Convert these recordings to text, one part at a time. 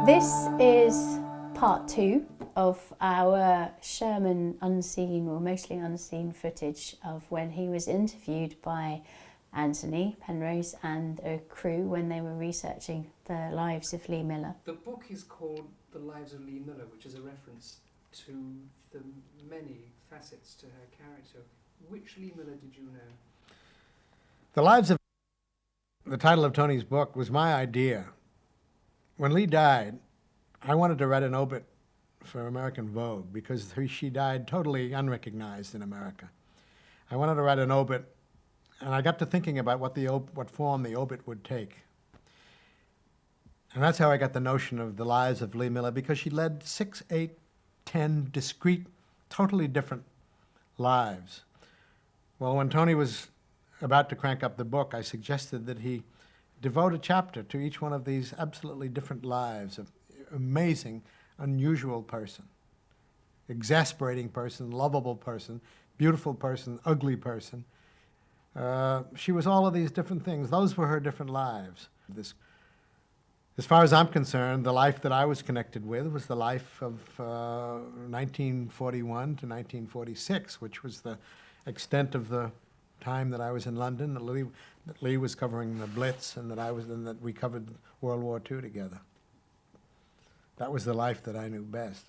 This is part 2 of our Scherman unseen, or mostly unseen, footage of when he was interviewed by Antony Penrose and a crew when they were researching the lives of Lee Miller. The book is called The Lives of Lee Miller, which is a reference to the many facets to her character. Which Lee Miller did you know? The Lives of... The title of Tony's book was my idea. When Lee died, I wanted to write an obit for American Vogue because she died totally unrecognized in America. I wanted to write an obit, and I got to thinking about what form the obit would take. And that's how I got the notion of The Lives of Lee Miller, because she led 6, 8, 10 discrete, totally different lives. Well, when Tony was about to crank up the book, I suggested that he devote a chapter to each one of these absolutely different lives of amazing, unusual person, exasperating person, lovable person, beautiful person, ugly person. She was all of these different things. Those were her different lives. As far as I'm concerned, the life that I was connected with was the life of 1941 to 1946, which was the extent of the time that I was in London, that Lee was covering the Blitz, and that we covered World War II together. That was the life that I knew best.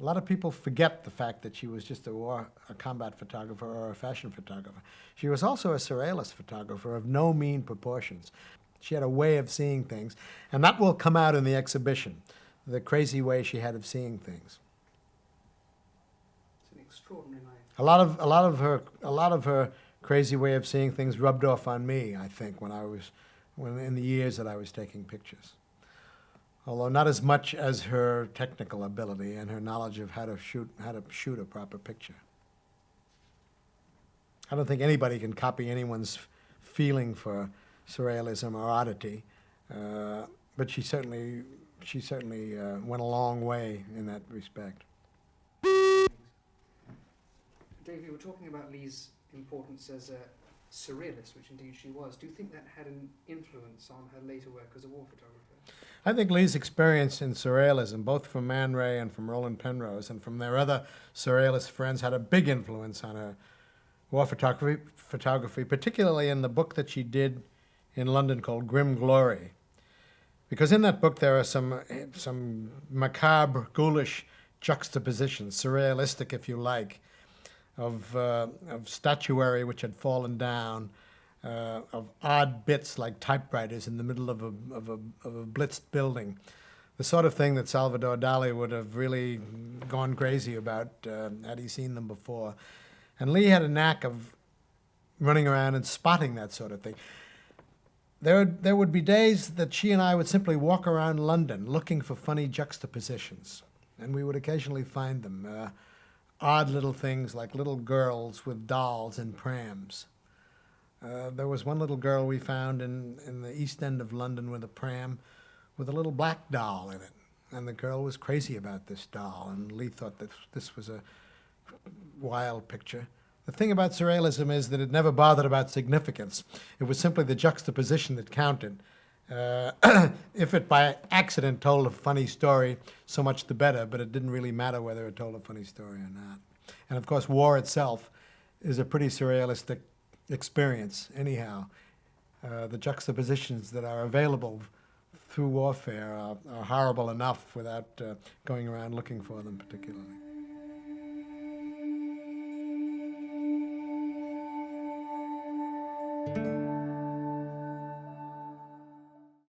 A lot of people forget the fact that she was just a combat photographer or a fashion photographer. She was also a surrealist photographer of no mean proportions. She had a way of seeing things, and that will come out in the exhibition, the crazy way she had of seeing things. It's an extraordinary life. A lot of her crazy way of seeing things rubbed off on me, I think, when in the years that I was taking pictures. Although not as much as her technical ability and her knowledge of how to shoot a proper picture. I don't think anybody can copy anyone's feeling for surrealism or oddity, but she certainly went a long way in that respect. Dave, you were talking about Lee's importance as a surrealist, which indeed she was. Do you think that had an influence on her later work as a war photographer? I think Lee's experience in surrealism, both from Man Ray and from Roland Penrose and from their other surrealist friends, had a big influence on her war photography, particularly in the book that she did in London called Grim Glory. Because in that book there are some macabre, ghoulish juxtapositions, surrealistic if you like, of statuary which had fallen down, of odd bits like typewriters in the middle of a blitzed building. The sort of thing that Salvador Dali would have really gone crazy about had he seen them before. And Lee had a knack of running around and spotting that sort of thing. There would be days that she and I would simply walk around London looking for funny juxtapositions, and we would occasionally find them. Odd little things like little girls with dolls in prams. There was one little girl we found in the East End of London with a pram with a little black doll in it. And the girl was crazy about this doll, and Lee thought that this was a wild picture. The thing about surrealism is that it never bothered about significance. It was simply the juxtaposition that counted. If it by accident told a funny story, so much the better, but it didn't really matter whether it told a funny story or not. And of course, war itself is a pretty surrealistic experience anyhow. The juxtapositions that are available through warfare are horrible enough without going around looking for them particularly.